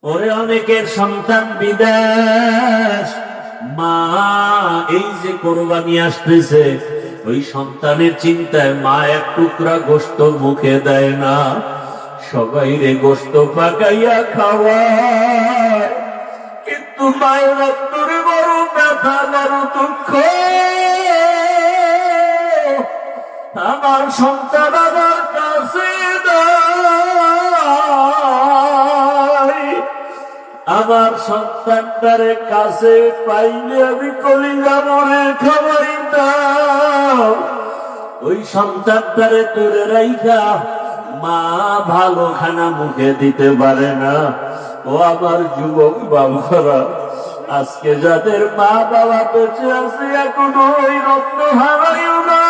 ওরে অনেকের সন্তান বিদেশ, মা এই যে কোরবানি আসতেছে, ওই সন্তানের চিন্তায় মা এক টুকরা গোশত মুখে দেয় না, সবাই রে গোশত পাকাইয়া খাওয়ায়। কিন্তু মায়ের অন্তরে বড় ব্যথা, বড় দুঃখ। আমার সন্তান আমার কাছে নাই, আমার সন্তানটারে কাছে পাইলে আমি কলিজা মরে খাওয়াইতাম। ওই সন্তানটারে তোরে রাইখা মা ভালো খানা মুখে দিতে পারে না। ও আমার যুবক বাবারা, আজকে যাদের মা বাবা বেঁচে আছে এখনো ওই রত্ন হারাইও না।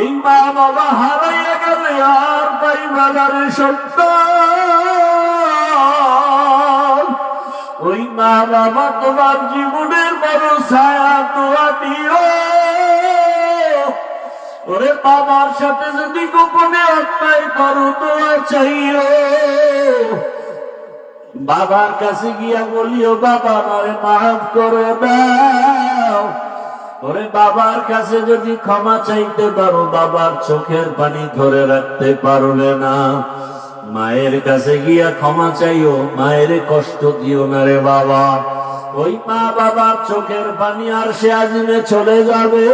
এই মা বাবা হারাইয়া গেলে আর পাইবা না রে সন্তান। ওই মা বাবা তোমার জীবনের বড় ছায়া, তোয়া দিও। ওরে বাবার সাথে যদি গোপনে অন্যায় করো তোয়া চাইও। বাবার কাছে গিয়া বলিও, বাবা আমারে মাফ করে দাও। ওরে বাবার কাছে যদি ক্ষমা চাইতে পারো, বাবার চোখের পানি ধরে রাখতে পারবে না। মায়ের কাছে গিয়া ক্ষমা চাইও, মায়ের কষ্ট দিও না রে বাবা। ওই মা বাবার চোখের পানি আর সে আজিমে চলে যাবে।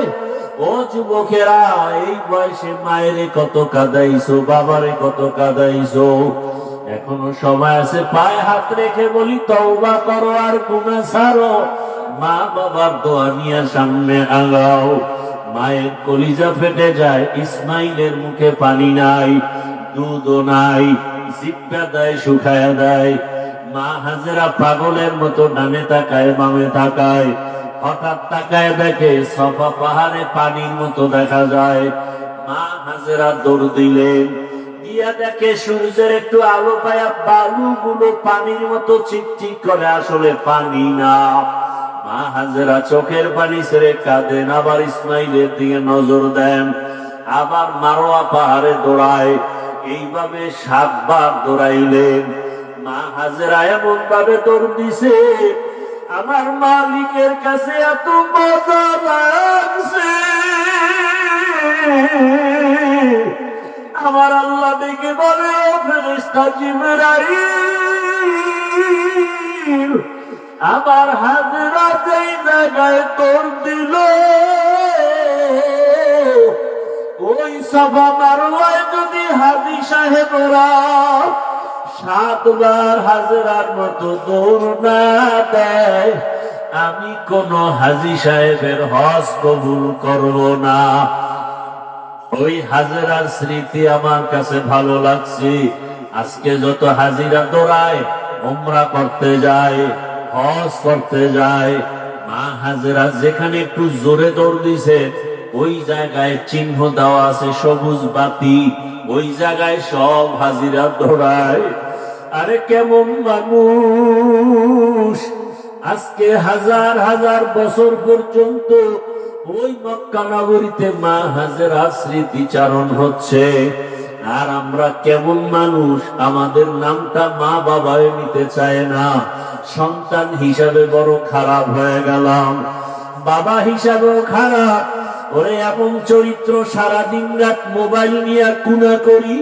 ও যুবকেরা, এই বয়সে মায়েরে কত কাঁদাইছো, বাবারে কত কাঁদাইছো। এখনো সময় আছে, পায়ে হাত রেখে বলি তওবা করো আর গুনাহ ছাড়ো। মা বাবার দোয়া নিয়ে সামনে আগাও। মায়ের কলিজা ফেটে যায়, ইসমাইলের মুখে পানি নাই, দুধও নাই, জিব্বা দেয় শুকায়া দেয়। মা হাজেরা পাগলের মতো ডানে তাকায় বামে তাকায়, হঠাৎ তাকায় দেখে সফা পাহাড়ে পানির মতো দেখা যায়। মা হাজেরা দৌড় দিলেন, গিয়া দেখে সূর্যের একটু আলো পায়া বালুগুলো পানির মতো চিকচিক করে, আসলে পানি না। মা হাজেরা চোখের পানি ছেড়ে কাঁদেন, আবার ইসমাইলের দিকে নজর দেন, আবার মারোয়া পাহাড়ে দৌড়ায়। এইভাবে 7 বার দৌড়াইলেন। মা হাজেরা এমন ভাবে দৌড় দিছে, আমার মালিকের কাছে এত মজা লাগছে। আমার আল্লাহ দেখে বলে, ও ফেরেশতা জিবরাইল, আমার হাজেরা যেই জায়গায় দৌড় দিল, ওই সাফা মারওয়ায় যদি হাজী সাহেবরা 7 বার হাজেরার মতো দৌড় না দেয়, আমি কোন হাজী সাহেবের হজ কবুল করব না। ওই হাজেরার স্মৃতি আমার কাছে ভালো লাগছে। আজকে যত হাজিরা দৌড়ায়, উমরা করতে যায়, হজ করতে যায়, মা হাজেরা যেখানে একটু জোরে দৌড় দিছে, ওই জায়গায় চিহ্ন দেওয়া আছে সবুজ বাতি, ওই জায়গায় সব হাজিরা দৌড়ায়। আরে কেমন মানুষ! আজকে হাজার হাজার বছর পর্যন্ত ওই মক্কা নগরীতে মা হাজেরা স্মৃতিচারণ হচ্ছে। আর আমরা কেমন মানুষ, আমাদের নামটা মা বাবায় নিতে চায় না। সন্তান হিসাবে বড় খারাপ হয়ে গেলাম, বাবা হিসাবেও খারাপ। ওরে এমন চরিত্র, সারাদিন রাত মোবাইল নিয়ে কুনা করি।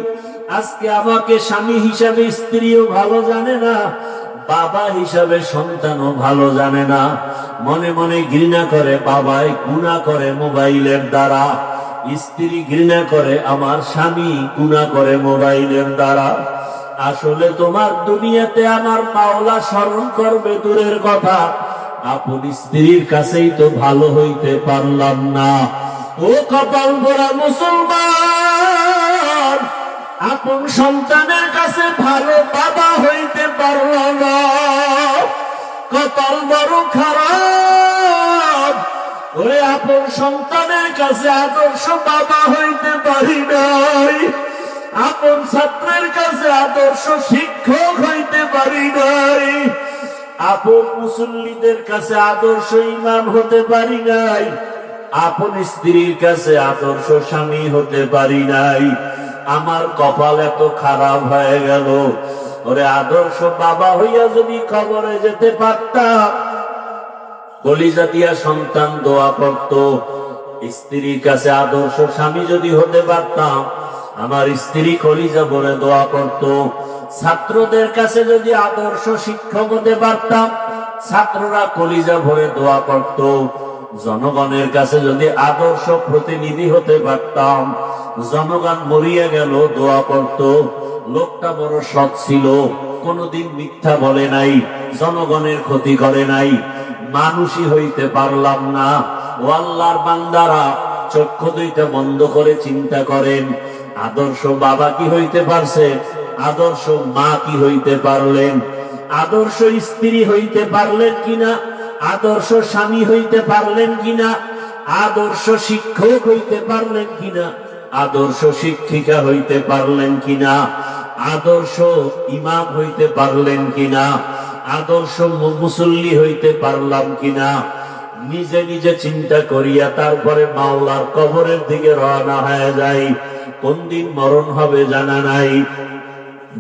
আজকে আমাকে স্বামী হিসাবে স্ত্রীও ভালো জানে না, বাবা হিসাবে সন্তানও ভালো জানে না। মনে মনে ঘৃণা করে, বাবাই গুনাহ করে মোবাইলের দ্বারা, স্ত্রী ঘৃণা করে, আমার স্বামী গুনাহ করে মোবাইলের দ্বারা। আসলে তোমার দুনিয়াতে আমার মাওলা স্মরণ করবে দূরের কথা, আপন স্ত্রীর কাছেই তো ভালো হইতে পারলাম না। ও কপাল পোড়া মুসলমান, আপন সন্তানের কাছে ভালো বাবা হইতে পারল না, কপাল বড় খারাপ। ওরে আপন সন্তানের কাছে আদর্শ বাবা হইতে পারি নাই, আপন ছাত্রের কাছে আদর্শ শিক্ষক হইতে পারি নাই, আপন মুসল্লিদের কাছে আদর্শ ইমাম হতে পারি নাই, আপন স্ত্রীর কাছে আদর্শ স্বামী হতে পারি নাই। আমার কপাল এত খারাপ হয়ে গেল। ওরে আদর্শ বাবা হইয়া যদি কবরে যেতে পারতাম, কলিজা দিয়া সন্তান দোয়া করত, স্ত্রীর কাছে আদর্শ স্বামী যদি হতে পারতাম, আমার স্ত্রী কলিজা ভরে দোয়া করত, ছাত্রদের কাছে যদি আদর্শ শিক্ষক হতে পারতাম, ছাত্ররা কলিজা ভরে দোয়া করত, জনগণের কাছে যদি আদর্শ প্রতিনিধি হতে পারতাম, জনগণ মরিয়া গেল দোয়া করত। লোকটা বড় সৎ ছিল, কোনদিন মিথ্যা বলে নাই, জনগণের ক্ষতি করে নাই, মানুষই হইতে পারলাম না। ও আল্লাহর বান্দারা, চক্ষু দুইটা বন্ধ করে চিন্তা করেন, আদর্শ বাবা কি হইতে পারছে? আদর্শ মা কি হইতে পারলেন? আদর্শ স্ত্রী হইতে পারলেন কিনা? আদর্শ স্বামী হইতে পারলেন কিনা? আদর্শ শিক্ষক হইতে পারলেন কিনা? আদর্শ শিক্ষিকা হইতে পারলেন কিনা? আদর্শ ইমাম হইতে পারলেন কিনা? আদর্শ মুসল্লি হইতে পারলাম কিনা? নিজে নিজে চিন্তা করিয়া তারপরে মাওলার কবরের দিকে রওনা হয়ে যায়। কোন দিন মরণ হবে জানা নাই।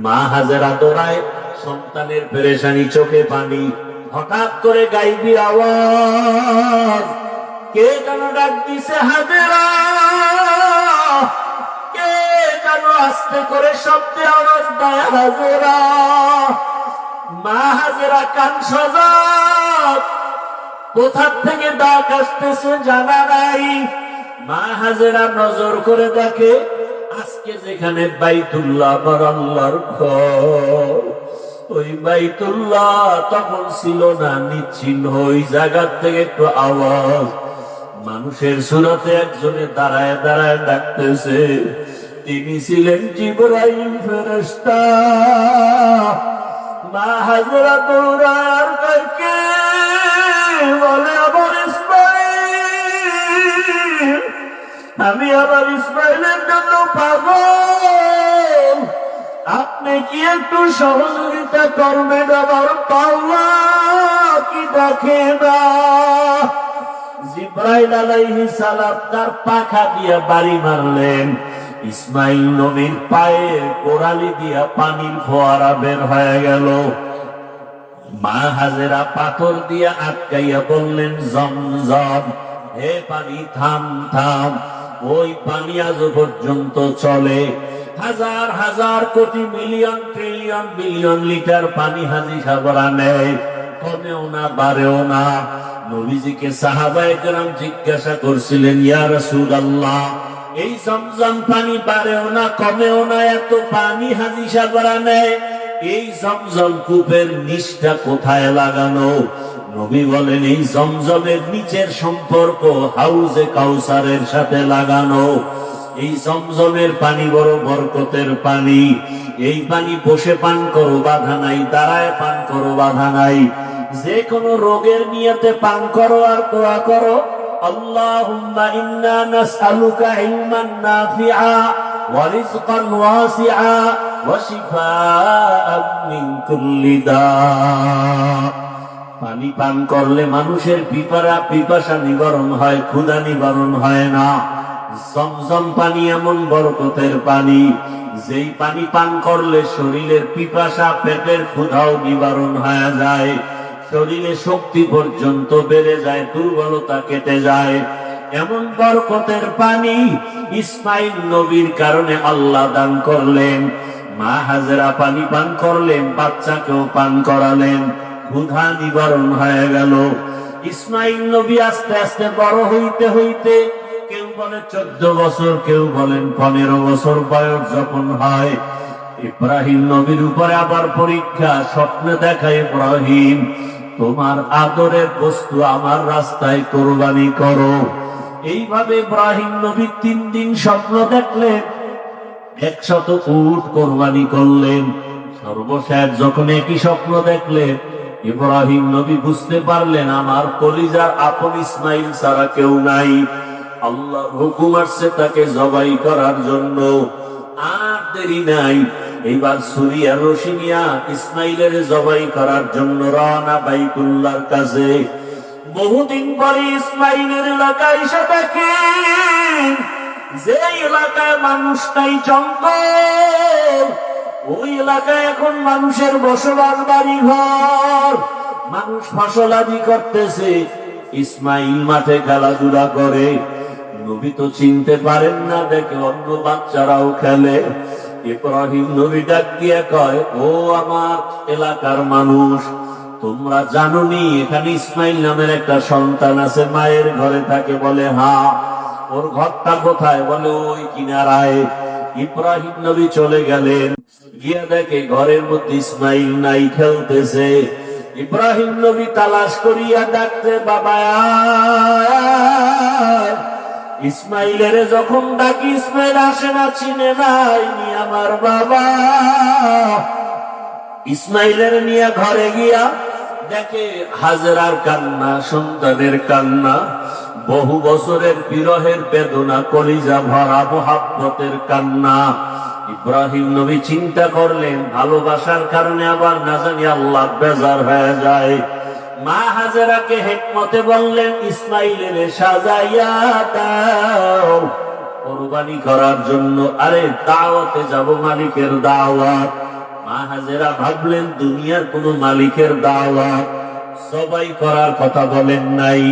মা হাজেরা দৌড়ায়, সন্তানের পেরেশানি, চোখে পানি। হঠাৎ করে গাইবি আওয়াজ, কে যেন ডাক দিছে হাজেরা, কে যেন আস্তে করে শব্দে আওয়াজ দেয় হাজেরা। মা হাজেরা কান সজাগ, কোথা থেকে ডাক আসতেছে জানা নাই। মা হাজেরা নজর করে দেখে, আজকে যেখানে বাইতুল্লাহ আমার আল্লাহর ঘর, ওই বাইতুল্লাহ তখন ছিল না, নিচ্ছিন্ন। ওই জায়গার থেকে একটু আওয়াজ, মানুষের সুরতে একজনে দাঁড়ায় দাঁড়ায় ডাকতেছে। তিনি ছিলেন জিবরাইল ফেরেশতা। মা হাজেরা দৌড়ার কাকে বলে, আবার ইসমাইল, আমি আবার ইসমাইলের জন্য পাগল, আপনি কি একটু সহযোগিতা করবেন? আবার পাওয়া কি দেখে না? জিবরাইল আলাইহিস সালাম তার পাখা দিয়া বাড়ি মারলেন, ইসমাইল নবীর পায়ে গোড়ালি দিয়া পানির ফোয়ারা বের হয়ে গেল। মা হাজেরা পাথর দিয়া আটকাইয়া বললেন, জমজম, হে পানি থাম থাম। ওই পানি আজ পর্যন্ত চলে। হাজার হাজার কোটি মিলিয়ন ট্রিলিয়ন বিলিয়ন লিটার পানি হাজি সাগরা নেয়, কমেও না বাড়েও না। নবীজিকে সাহাবায়ে কেরাম জিজ্ঞাসা করছিলেন, ইয়া রাসূলুল্লাহ, এই জমজম পানি বাড়েও না কমেও না, এত পানি হাজি সাগরা নেয়, এই জমজম কূপের নিচটা কোথায় লাগানো? নবী বলেন, এই জমজমের নিচের সম্পর্ক হাউজে কাউসারের সাথে লাগানো। এই জমজমের পানি বড় বরকতের পানি। এই পানি বসে পান করো বাধা নাই, দাঁড়ায় পান করো বাধা নাই। যে কোনো রোগের নিয়তে পান করো আর দোয়া করো, আল্লাহুম্মা ইন্না নাসআলুকা ইলমান নাফিআ ওয়া রিজকান ওয়াসিআ ওয়া শিফাআন মিন কুল্লি দা। পানি পান করলে মানুষের পিপাসা নিবারণ হয়, ক্ষুধা নিবারণ হয় না। জমজম পানি এমন বরকতের পানি, যেই পানি পান করলে শরীরের পিপাসা, পেটের ক্ষুধাও নিবারণ হয়ে যায়, শরীরে শক্তি পর্যন্ত বেড়ে যায়, দুর্বলতা কেটে যায়। এমন বরকতের পানি ইসমাইল নবীর কারণে আল্লাহ দান করলেন। মা হাজেরা পানি পান করলেন, বাচ্চাকেও পান করালেন, ক্ষুধা নিবারণ হয়ে গেল। ইসমাইল নবী আস্তে আস্তে বড় হইতে হইতে, কেউ বলে 14 বছর, কেউ বলেন 15 বছর বয়স যখন হয়, ইব্রাহিম নবীর উপরে আবার পরীক্ষা। স্বপ্নে দেখায়, ইব্রাহিম, তোমার আদরের বস্তু আমার রাস্তায় কোরবানি করো। এইভাবে ইব্রাহিম নবী 3 দিন স্বপ্ন দেখলেন, 100 উট কোরবানি করলেন। সর্বশেষ যখন একই স্বপ্ন দেখলেন, ইব্রাহিম নবী বুঝতে পারলেন, আমার কলিজার আপন ইসমাইল ছাড়া কেউ নাই। আল্লাহর হুকুম আসছে তাকে জবাই করার জন্য। আর দেরি নাই, এইবার সুরিয়া রশিনিয়া ইসমাইলের জবাই করার জন্য রওনা বাইতুল্লাহর কাছে। বহুদিন পরে ইসমাইলের এলাকায় এসে দেখেন, যে এলাকায় মানুষ নাই, জঙ্গল, ওই এলাকায় এখন মানুষের বসবাস, বাড়ি ঘর, মানুষ ফসলাদি করতেছে। ইসমাইল মাঠে খেলাধুলা করে, নবী তো চিনতে পারেন না, দেখে অন্য বাচ্চারাও খেলে। ইব্রাহিম নবী ডাক দিয়ে কয়, ও আমার এলাকার মানুষ, তোমরা জানোনি এখানে ইসমাইল নামের একটা সন্তান আছে, মায়ের ঘরে থাকে? বলে হ্যাঁ। ওর ঘরটা কোথায়? বলে ওই কিনারায়। ইব্রাহিম নবী চলে গেলেন, গিয়া দেখে ঘরের মধ্যে ইসমাইল নাই, খেলতেছে। ইব্রাহিম নবী তালাশ করিয়া ডাকতে, বাবা ইসমাইলের যখন ডাকি ইসমাইল আসে না, চিনে নাই আমার বাবা। ইসমাইলের নিয়ে ঘরে গিয়া দেখে হাজেরার কান্না, সন্তানের কান্না, বহু বছরের বিরহের বেদনা, কলিজা ভরা মোহাব্বতের কান্না। ইব্রাহিম নবী চিন্তা করলেন, ভালোবাসার কারণে আবার না জানি আল্লাহ বেজার হয়ে যায়। মা হাজেরাকে হিকমতে বললেন, ইসমাইলের সাজাইয়া দাও কুরবানি করার জন্য। আরে দাওয়াতে যাব, মালিকের দাওয়াত। মা হাজেরা ভাবলেন দুনিয়ার কোন মালিকের দাওয়াত, সবাই করার কথা বলেন নাই।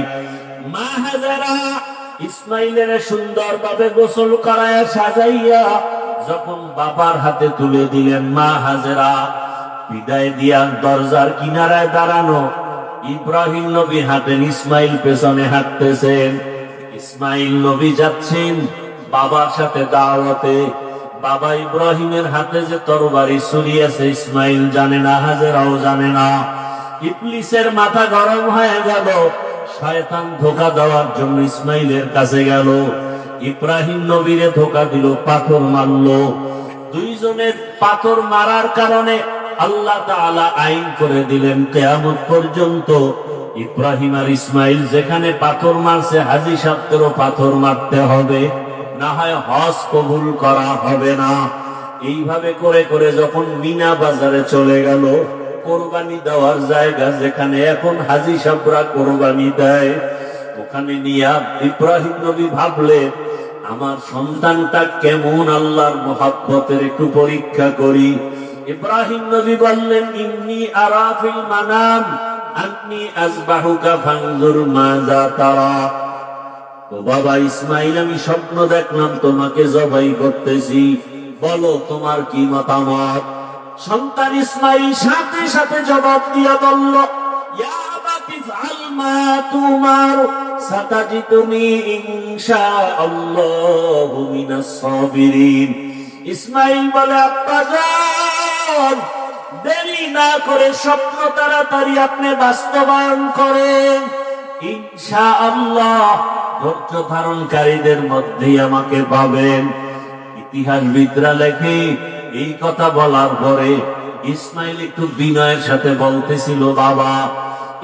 মা হাজেরা ইসমাইলের সুন্দরভাবে গোসল করায় সাজাইয়া যখন বাবার হাতে তুলে দিলেন, মা হাজেরা বিদায় দিয়া দরজার কিনারায় দাঁড়ানো। ইব্রাহিম নবী হাঁটেন, ইসমাইল পেছনে হাঁটতেছেন। ইসমাইল নবী যাচ্ছেন বাবার সাথে দাওয়াতে। বাবা ইব্রাহিমের হাতে যে তরবারি ছুরি আছে ইসমাইল জানে না, হাজেরাও জানে না। ইবলিসের মাথা গরম হয়ে গেল, শয়তান ধোঁকা দেওয়ার জন্য ইসমাইলের কাছে গেল। ইব্রাহিম নবীরে ধোঁকা দিল, পাথর মারল। দুইজনের পাথর মারার কারণে আল্লাহ তাআলা আইন করে দিলেন কিয়ামত পর্যন্ত ইব্রাহিম আর ইসমাইল যেখানে পাথর মারছে, হাজী সাহেবদেরও পাথর মারতে হবে, না হয় হজ কবুল করা হবে না। এইভাবে করে করে যখন মিনা বাজারে চলে গেল, কোরবানি দেওয়ার জায়গা যেখানে এখন হাজী সাহেবরা কোরবানি দেয়, ওখানে নিয়ে ইব্রাহিম নবী ভাবলেন, আমার সন্তানটা কেমন আল্লাহর মুহাব্বতের একটু পরীক্ষা করি। ইব্রাহিম নবী বললেন, ইন্নী আরা ফিল মানাম আন্নী আযবাহুকা ফানজুর মাযা তারা। তো বাবা ইসমাইল, আমি স্বপ্ন দেখলাম তোমাকে জবাই করতেছি, বলো তোমার কি মতামত? সন্তান ইসমাইল সাথে সাথে জবাব দিয়া বলল, ইয়া আবাতি ফাল মা তুমার সাতাজিদুনি ইনশাআল্লাহু মিনাস সাবিরিন। ইসমাইল বলে, আব্বা যান, দেরি না করে স্বপ্ন তাড়াতাড়ি আপনি বাস্তবায়ন করেন, ইনশাআল্লাহ ধৈর্য ধারণকারীদের মধ্যেই আমাকে পাবেন। ইতিহাসবিদরা লেখে, এই কথা বলার পরে ইসমাইল একটু বিনয়ের সাথে বলতেছিল, বাবা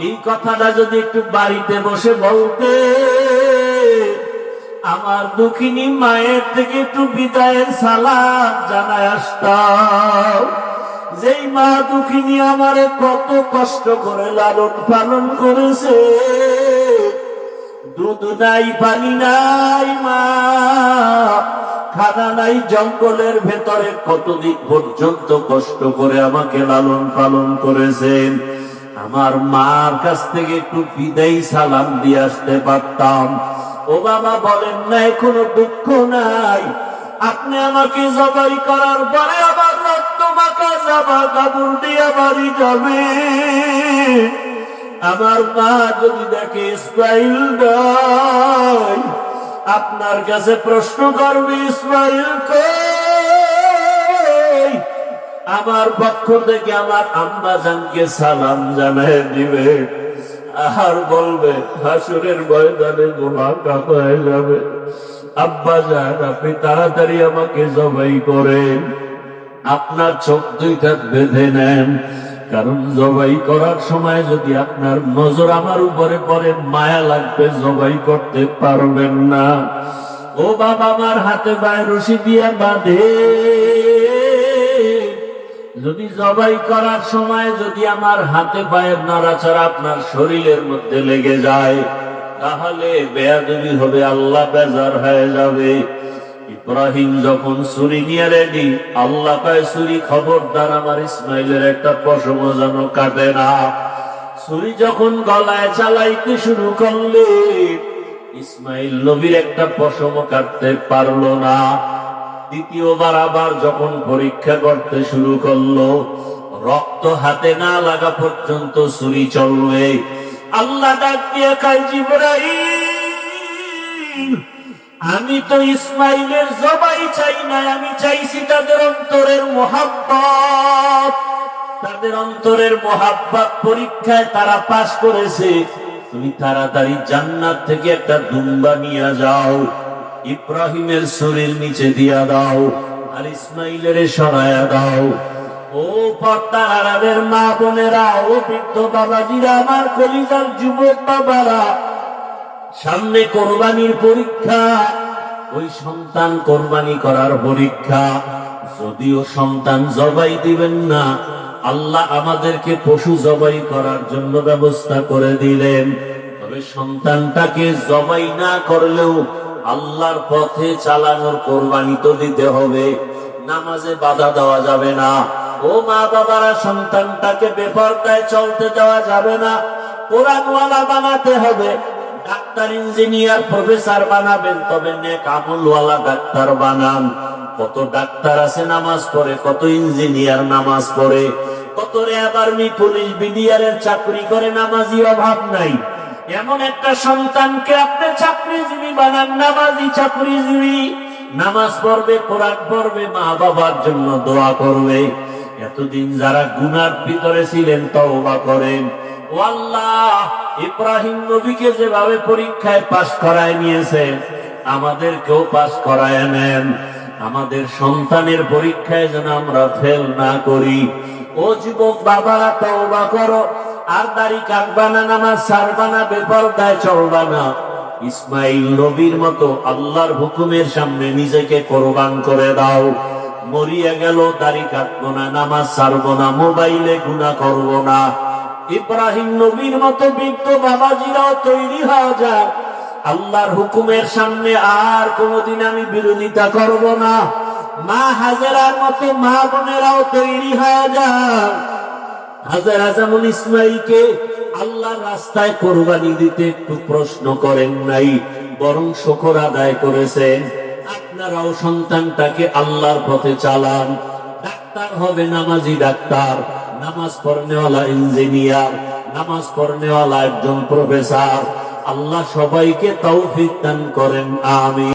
এই কথাটা যদি একটু বাড়িতে বসে বলতে, আমার দুঃখিনী মায়ের থেকে একটু বিদায়ের সালাম জানায় আসতাম। যেই মা দুঃখিনী আমারে কত কষ্ট করে লালন পালন করেছে, দুধ নাই, পানি নাই, মা খানা নাই, জঙ্গলের ভেতরে কতদিন পর্যন্ত কষ্ট করে আমাকে লালন পালন করেছেন। আমার মার কাছ থেকে একটু বিদায়ী সালাম দিয়ে আসতে পারতাম। ও বাবা বলেন না, কোনো দুঃখ নাই, আপনি আমাকে জবাই করার পরে আবার রক্ত মাখা জামা কাপড় দিয়ে বাড়ি যাবে। আমার মা যদি দেখে ইসমাইল নাই, আপনার কাছে প্রশ্ন করবে, ইসমাইল কই? আমার পক্ষ থেকে আমার আম্মা জানকে সালাম জানায় দিবে, আর বলবে হাসরের ময়দানে মোলাকাত হয়ে যাবে। আব্বা জান, আপনি তাড়াতাড়ি আমাকে জবাই করেন, আপনার চোখ দুইটা বেঁধে নেন, কারণ জবাই করার সময় যদি আপনার নজর আমার উপরে পড়ে, মায়া লাগবে, জবাই করতে পারবেন না। ও বাবা, আমার হাতে পায়ে রশি দিয়ে বাঁধে, যদি জবাই করার সময় যদি আমার হাতে পায়ের নড়াচড়া আপনার শরীরের মধ্যে লেগে যায়, তাহলে বেয়াদবি হবে, আল্লাহ বেজার হয়ে যাবে। ইব্রাহিম যখন ছুরি নিয়ে রেডি, আল্লাহ কয় ছুরি খবরদার আমার ইসমাইলের একটা পশম যেন কাটে না। ছুরি যখন গলায় চালাইতে শুরু করলে ইসমাইল নবীর একটা পশম কাটতে পারলো না। দ্বিতীয়বার আবার যখন পরীক্ষা করতে শুরু করলো, রক্ত হাতে না লাগা পর্যন্ত ছুরি চলবে। আল্লাহ ডাক দিয়ে কয় জিবরাইল, আমি তো ইসমাইলের জবাই চাই না, আমি চাইছি তাদের অন্তরের মোহাব্বত। তাদের অন্তরের মোহাব্বত পরীক্ষায় তারা পাশ করেছে। তুমি তাড়াতাড়ি জান্নাত থেকে একটা দুম্বা নিয়ে যাও, ইব্রাহিমের শরীর নিচে দিয়া দাও, আর ইসমাইলের সরায়া দাও। ও পর্দার আড়ালের মা বোনেরা, ও বৃদ্ধ বাবাজিরা, আমার কলিজার যুবক বাবারা, সামনে কোরবানির পরীক্ষা। ওই সন্তান কোরবানি করার পরীক্ষা। যদিও সন্তান জবাই দিবেন না, আল্লাহ আমাদেরকে পশু জবাই করার জন্য ব্যবস্থা করে দিলেন। তবে সন্তানটাকে জবাই না করলেও আল্লাহর পথে চালানোর কোরবানি তো দিতে হবে। নামাজে বাধা দেওয়া যাবে না। ও মা বাবারা, সন্তানটাকে বেপরদায় চলতে দেওয়া যাবে না। কোরআনওয়ালা বানাতে হবে। ডাক্তার, ইঞ্জিনিয়ার, প্রফেসর বানাবেন, তবে নেক আমলওয়ালা ডাক্তার বানান। কত ডাক্তার আছে নামাজ পড়ে, কত ইঞ্জিনিয়ার নামাজ পড়ে, কত র্যাব, আর্মি, পুলিশ, বিডিআরের চাকরি করে, নামাজি অভাব নাই। এমন একটা সন্তানকে আপনি চাকরিজীবী বানান, নামাজি চাকরিজীবী। নামাজ পড়বে, কোরআন পড়বে, মা বাবার জন্য দোয়া করবে। এতদিন যারা গুনার ভিতরে ছিলেন তওবা করেন। ও আল্লাহ, ইব্রাহিম নবীকে যেভাবে পরীক্ষায় পাশ করায় নিয়েছেন, আমাদেরকেও পাশ করায় নেন। আমাদের সন্তানের পরীক্ষায় যেন আমরা ফেল না করি। ও যুবক বাবারা, তওবা করো। আর দাড়ি কাটবা না, নামাজ ছাড়বা না, বেপরদায় চলবা না। ইসমাইল নবীর মতো আল্লাহর হুকুমের সামনে নিজেকে কোরবান করে দাও। মরিয়া গেল, দাড়ি কাটবো না, নামাজ ছাড়বো না, মোবাইলে গুনাহ করবো না। ইব্রাহিম নবীর মতো বৃদ্ধ বাবাজিরাও তৈরি হওয়া যাক। আল্লাহর হুকুমের সামনে আর কোনদিন আমি বিরোধিতা করব না। মা হাজেরার মতো মা বোনেরাও তৈরি হয়ে যাক। হাজেরা যেমন ইসমাইলকে আল্লাহর রাস্তায় কোরবানি দিতে একটু প্রশ্ন করেন নাই, বরং শুকর আদায় করেছেন। আপনারাও সন্তানটাকে আল্লাহর পথে চালান। ডাক্তার হবে নামাজি ডাক্তার, নামাজ পড়নেওয়ালা ইঞ্জিনিয়ার, নামাজ পড়নেওয়ালা একজন প্রফেসর। আল্লাহ সবাইকে তৌফিক দান করেন, আমিন।